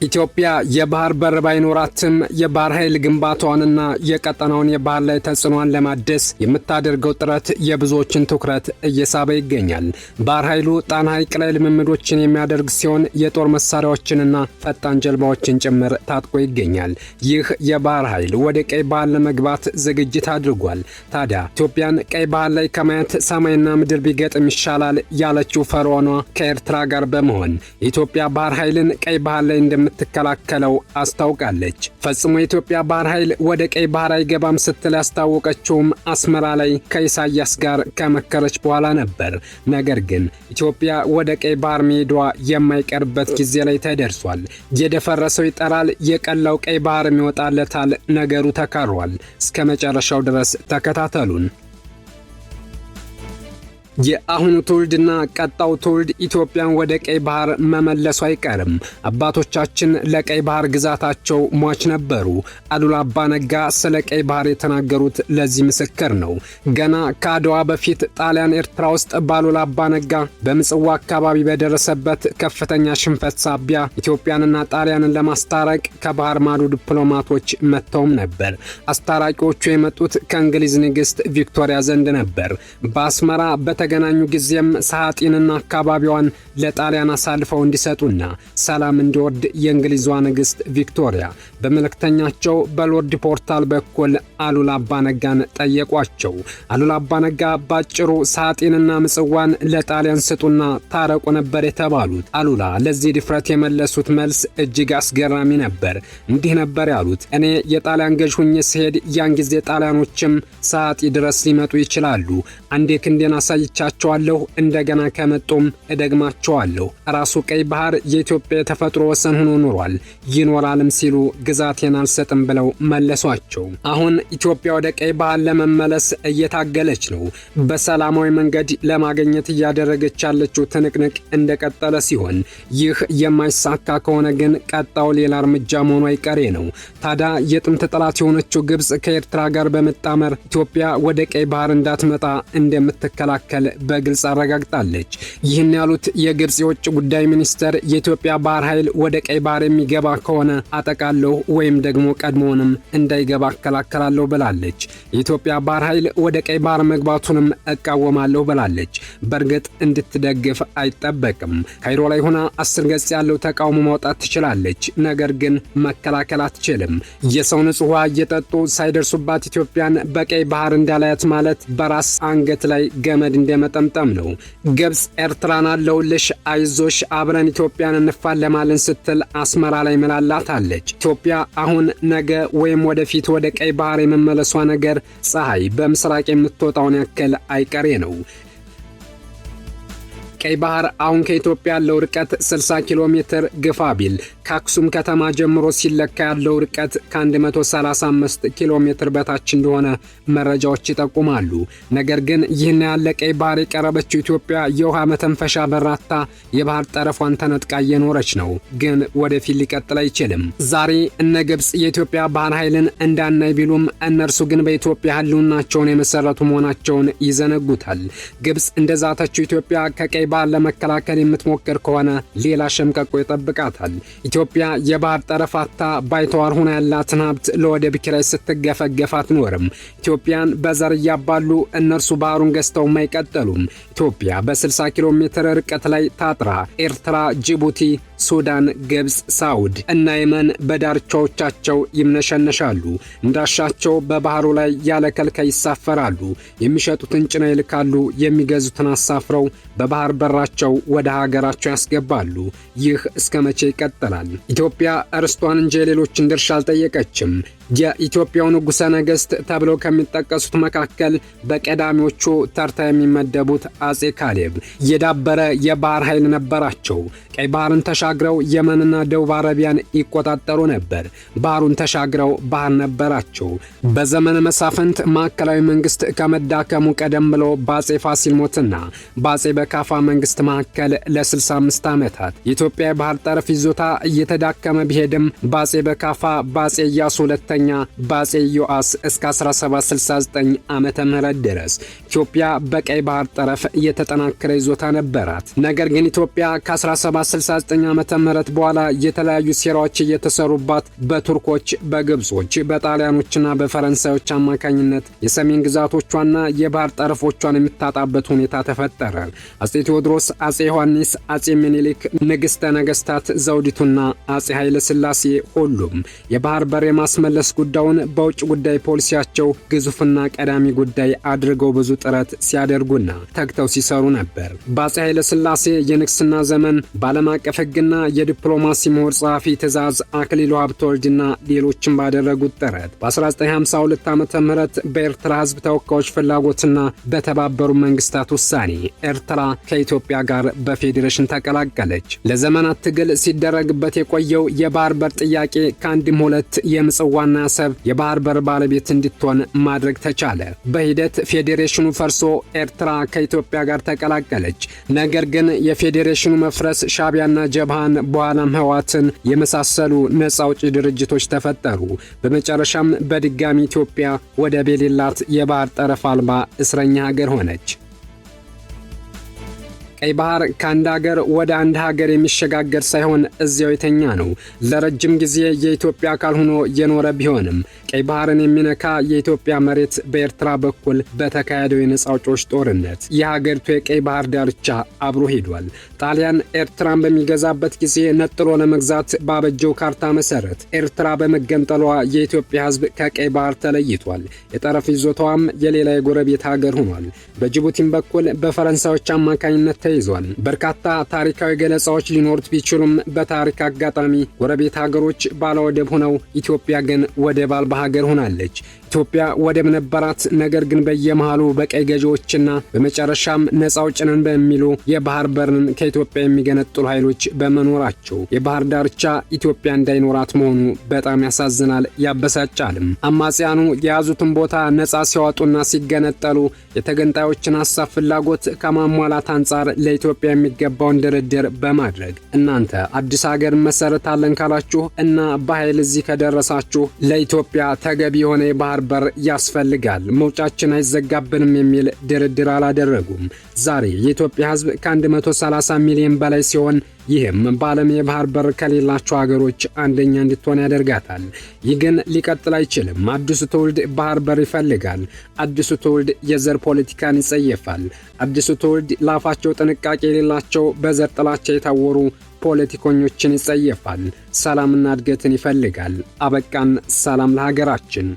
ኢትዮጵያ የባህር በር ባይኖራትም የባህር ኃይል ግንባታዋንና የቀጠናውን የባህር ላይ ተጽዕኖን ለማደስ የምታደርገው ጥረት የብዙዎችን ትኩረት እየሳበ ይገኛል። ባህር ኃይሉ ጣና ሐይቅ ላይ ልምምዶችን የሚያደርግ ሲሆን የጦር መሳሪያዎችንና ፈጣን ጀልባዎችን ጭምር ታጥቆ ይገኛል። ይህ የባህር ኃይል ወደ ቀይ ባህር ለመግባት ዝግጅት አድርጓል። ታዲያ ኢትዮጵያን ቀይ ባህር ላይ ከማየት ሰማይና ምድር ቢገጥም ይሻላል ያለችው ፈርዖኗ ከኤርትራ ጋር በመሆን የኢትዮጵያ ባህር ኃይልን ቀይ ባህር ላይ እንደምትከላከለው አስታውቃለች። ፈጽሞ የኢትዮጵያ ባህር ኃይል ወደ ቀይ ባህር አይገባም ስትል ያስታወቀችውም አስመራ ላይ ከኢሳያስ ጋር ከመከረች በኋላ ነበር። ነገር ግን ኢትዮጵያ ወደ ቀይ ባህር መሄዷ የማይቀርበት ጊዜ ላይ ተደርሷል። የደፈረሰው ይጠራል፣ የቀላው ቀይ ባህር ይወጣለታል። ነገሩ ተካሯል። እስከ መጨረሻው ድረስ ተከታተሉን። የአሁኑ ትውልድና ቀጣው ትውልድ ኢትዮጵያን ወደ ቀይ ባህር መመለሱ አይቀርም። አባቶቻችን ለቀይ ባህር ግዛታቸው ሟች ነበሩ። አሉላ አባ ነጋ ስለ ቀይ ባህር የተናገሩት ለዚህ ምስክር ነው። ገና ከአድዋ በፊት ጣሊያን ኤርትራ ውስጥ በአሉላ አባ ነጋ በምጽዋ አካባቢ በደረሰበት ከፍተኛ ሽንፈት ሳቢያ ኢትዮጵያንና ጣሊያንን ለማስታረቅ ከባህር ማዶ ዲፕሎማቶች መጥተውም ነበር። አስታራቂዎቹ የመጡት ከእንግሊዝ ንግሥት ቪክቶሪያ ዘንድ ነበር። በአስመራ ገናኙ ጊዜም ሰዓጢንና አካባቢዋን ለጣሊያን አሳልፈው እንዲሰጡና ሰላም እንዲወርድ የእንግሊዟ ንግሥት ቪክቶሪያ በመልእክተኛቸው በሎርድ ፖርታል በኩል አሉላ አባ ነጋን ጠየቋቸው። አሉላ አባ ነጋ ባጭሩ ሰዓጢንና ምጽዋን ለጣሊያን ስጡና ታረቁ ነበር የተባሉት። አሉላ ለዚህ ድፍረት የመለሱት መልስ እጅግ አስገራሚ ነበር። እንዲህ ነበር ያሉት: እኔ የጣሊያን ገዥ ሁኜ ስሄድ ያን ጊዜ ጣሊያኖችም ሰዓጢ ድረስ ሊመጡ ይችላሉ። አንዴ ክንዴን አሳይቻቸዋለሁ፣ እንደገና ከመጡም እደግማቸዋለሁ። ራሱ ቀይ ባህር የኢትዮጵያ የተፈጥሮ ወሰን ሆኖ ኖሯል፣ ይኖራልም ሲሉ ግዛቴን አልሰጥም ብለው መለሷቸው። አሁን ኢትዮጵያ ወደ ቀይ ባህር ለመመለስ እየታገለች ነው። በሰላማዊ መንገድ ለማግኘት እያደረገች ያለችው ትንቅንቅ እንደቀጠለ ሲሆን ይህ የማይሳካ ከሆነ ግን ቀጣው ሌላ እርምጃ መሆኑ አይቀሬ ነው። ታዲያ የጥንት ጠላት የሆነችው ግብጽ ከኤርትራ ጋር በመጣመር ኢትዮጵያ ወደ ቀይ ባህር እንዳትመጣ እንደምትከላከል በግልጽ አረጋግጣለች። ይህን ያሉት የግብጽ የውጭ ጉዳይ ሚኒስተር የኢትዮጵያ ባህር ኃይል ወደ ቀይ ባህር የሚገባ ከሆነ አጠቃለሁ ወይም ደግሞ ቀድሞውንም እንዳይገባ እከላከላለሁ ብላለች። የኢትዮጵያ ባህር ኃይል ወደ ቀይ ባህር መግባቱንም እቃወማለሁ ብላለች። በእርግጥ እንድትደግፍ አይጠበቅም። ካይሮ ላይ ሆና 10 ገጽ ያለው ተቃውሞ ማውጣት ትችላለች፣ ነገር ግን መከላከል አትችልም። የሰው ንጹህ ውሃ እየጠጡ ሳይደርሱባት ኢትዮጵያን በቀይ ባህር እንዳላያት ማለት በራስ አንገት ላይ ገመድ እንደመጠምጠም ነው። ግብጽ ኤርትራን አለውልሽ፣ አይዞሽ፣ አብረን ኢትዮጵያን እንፋለማለን ስትል አስመራ ላይ መላላታለች። ኢትዮጵያ አሁን ነገ ወይም ወደፊት ወደ ቀይ ባህር የመመለሷ ነገር ፀሐይ በምስራቅ የምትወጣውን ያክል አይቀሬ ነው። ቀይ ባህር አሁን ከኢትዮጵያ ያለው ርቀት 60 ኪሎ ሜትር ግፋ ቢል ከአክሱም ከተማ ጀምሮ ሲለካ ያለው ርቀት ከ135 ኪሎ ሜትር በታች እንደሆነ መረጃዎች ይጠቁማሉ። ነገር ግን ይህን ያለ ቀይ ባህር የቀረበችው ኢትዮጵያ የውሃ መተንፈሻ በራታ የባህር ጠረፏን ተነጥቃ እየኖረች ነው። ግን ወደፊት ሊቀጥል አይችልም። ዛሬ እነ ግብጽ የኢትዮጵያ ባህር ኃይልን እንዳናይ ቢሉም እነርሱ ግን በኢትዮጵያ ህልውናቸውን የመሰረቱ መሆናቸውን ይዘነጉታል። ግብጽ እንደዛተችው ኢትዮጵያ ከቀይ ባህር ለመከላከል የምትሞክር ከሆነ ሌላ ሸምቀቆ ይጠብቃታል። ኢትዮጵያ የባህር ጠረፋታ ባይተዋር ሆና ያላትን ሀብት ለወደብ ኪራይ ስትገፈገፍ አትኖርም። ኢትዮጵያን በዘር እያባሉ እነርሱ ባህሩን ገዝተው አይቀጠሉም። ኢትዮጵያ በ60 ኪሎ ሜትር ርቀት ላይ ታጥራ ኤርትራ፣ ጅቡቲ፣ ሱዳን፣ ግብጽ፣ ሳውድ እና የመን በዳርቻዎቻቸው ይምነሸነሻሉ። እንዳሻቸው በባህሩ ላይ ያለ ከልካይ ይሳፈራሉ። የሚሸጡትን ጭነው ይልካሉ፣ የሚገዙትን አሳፍረው በባህር በራቸው ወደ ሀገራቸው ያስገባሉ። ይህ እስከ መቼ ይቀጥላል? ኢትዮጵያ እርስቷን እንጂ የሌሎችን ድርሻ አልጠየቀችም። የኢትዮጵያው ንጉሠ ነገሥት ተብለው ከሚጠቀሱት መካከል በቀዳሚዎቹ ተርታ የሚመደቡት አጼ ካሌብ የዳበረ የባህር ኃይል ነበራቸው። ቀይ ባህርን ተሻግረው የመንና ደቡብ አረቢያን ይቆጣጠሩ ነበር። ባህሩን ተሻግረው ባህር ነበራቸው። በዘመነ መሳፍንት ማዕከላዊ መንግስት ከመዳከሙ ቀደም ብሎ በአጼ ፋሲል ሞትና በአጼ በካፋ መንግስት መካከል ለ65 ዓመታት የኢትዮጵያ የባህር ጠረፍ ይዞታ እየተዳከመ ቢሄድም በአጼ በካፋ በአጼ ኢያሱ ሁለተኛ በአጼ ዮአስ እስከ 1769 ዓመተ ምህረት ድረስ ኢትዮጵያ በቀይ ባህር ጠረፍ የተጠናከረ ይዞታ ነበራት። ነገር ግን ኢትዮጵያ ከ1769 ዓመተ ምህረት በኋላ የተለያዩ ሴራዎች እየተሰሩባት በቱርኮች፣ በግብጾች፣ በጣሊያኖችና በፈረንሳዮች አማካኝነት የሰሜን ግዛቶቿና የባህር ጠረፎቿን የምታጣበት ሁኔታ ተፈጠረ። አጼ ቴዎድሮስ፣ አጼ ዮሐንስ፣ አጼ ምኒልክ፣ ንግሥተ ነገሥታት ዘውዲቱና አጼ ኃይለ ሥላሴ ሁሉም የባህር በር የማስመለስ ጉዳዩን በውጭ ጉዳይ ፖሊሲያቸው ግዙፍና ቀዳሚ ጉዳይ አድርገው ብዙ ጥረት ሲያደርጉና ተግተው ሲሰሩ ነበር። በአጼ ኃይለ ሥላሴ የንግስና ዘመን በዓለም አቀፍ ሕግና የዲፕሎማሲ ምሁር ጸሐፊ ትእዛዝ አክሊሉ ሀብተወልድና ሌሎችም ባደረጉት ጥረት በ1952 ዓ.ም በኤርትራ ሕዝብ ተወካዮች ፍላጎትና በተባበሩ መንግስታት ውሳኔ ኤርትራ ከኢትዮጵያ ጋር በፌዴሬሽን ተቀላቀለች። ለዘመናት ትግል ሲደረግበት የቆየው የባህር በር ጥያቄ ከአንድም ሁለት የምጽዋና አሰብ የባህር በር ባለቤት እንድትሆን ማድረግ ተቻለ። በሂደት ፌዴሬሽኑ ፈርሶ ኤርትራ ከኢትዮጵያ ጋር ተቀላቀለች። ነገር ግን የፌዴሬሽኑ መፍረስ ሻዕቢያና ጀብሃን በኋላም ህወሓትን የመሳሰሉ ነፃ አውጪ ድርጅቶች ተፈጠሩ። በመጨረሻም በድጋሚ ኢትዮጵያ ወደብ የሌላት የባህር ጠረፍ አልባ እስረኛ ሀገር ሆነች። ቀይ ባህር ከአንድ ሀገር ወደ አንድ ሀገር የሚሸጋገር ሳይሆን እዚያው የተኛ ነው። ለረጅም ጊዜ የኢትዮጵያ አካል ሆኖ የኖረ ቢሆንም ቀይ ባህርን የሚነካ የኢትዮጵያ መሬት በኤርትራ በኩል በተካሄደው የነፃ አውጪዎች ጦርነት የሀገሪቱ የቀይ ባህር ዳርቻ አብሮ ሄዷል። ጣሊያን ኤርትራን በሚገዛበት ጊዜ ነጥሎ ለመግዛት ባበጀው ካርታ መሰረት ኤርትራ በመገንጠሏ የኢትዮጵያ ሕዝብ ከቀይ ባህር ተለይቷል። የጠረፍ ይዞታዋም የሌላ የጎረቤት ሀገር ሆኗል። በጅቡቲም በኩል በፈረንሳዮች አማካኝነት ተይዟል። በርካታ ታሪካዊ ገለጻዎች ሊኖሩት ቢችሉም በታሪክ አጋጣሚ ጎረቤት ሀገሮች ባለወደብ ሆነው ኢትዮጵያ ግን ወደብ አልባ ሀገር ሆናለች። ኢትዮጵያ ወደብ ነበራት። ነገር ግን በየመሃሉ በቀይ ገዢዎችና በመጨረሻም ነፃ አውጪ ነን በሚሉ የባህር በርን ከኢትዮጵያ የሚገነጥሉ ኃይሎች በመኖራቸው የባህር ዳርቻ ኢትዮጵያ እንዳይኖራት መሆኑ በጣም ያሳዝናል፣ ያበሳጫልም። አማጽያኑ የያዙትን ቦታ ነፃ ሲያወጡና ሲገነጠሉ የተገንጣዮችን ሐሳብ ፍላጎት ከማሟላት አንጻር ለኢትዮጵያ የሚገባውን ድርድር በማድረግ እናንተ አዲስ ሀገር መሰረታለን ካላችሁ እና በኃይል እዚህ ከደረሳችሁ ለኢትዮጵያ ተገቢ የሆነ የባህር በር ያስፈልጋል፣ መውጫችን አይዘጋብንም የሚል ድርድር አላደረጉም። ዛሬ የኢትዮጵያ ሕዝብ ከ130 ሚሊዮን በላይ ሲሆን ይህም በዓለም የባህር በር ከሌላቸው ሀገሮች አንደኛ እንድትሆን ያደርጋታል። ይህ ግን ሊቀጥል አይችልም። አዲሱ ትውልድ ባህር በር ይፈልጋል። አዲሱ ትውልድ የዘር ፖለቲካን ይጸየፋል። አዲሱ ትውልድ ላፋቸው ጥንቃቄ የሌላቸው በዘር ጥላቻ የታወሩ ፖለቲከኞችን ይጸየፋል። ሰላምና እድገትን ይፈልጋል። አበቃን። ሰላም ለሀገራችን።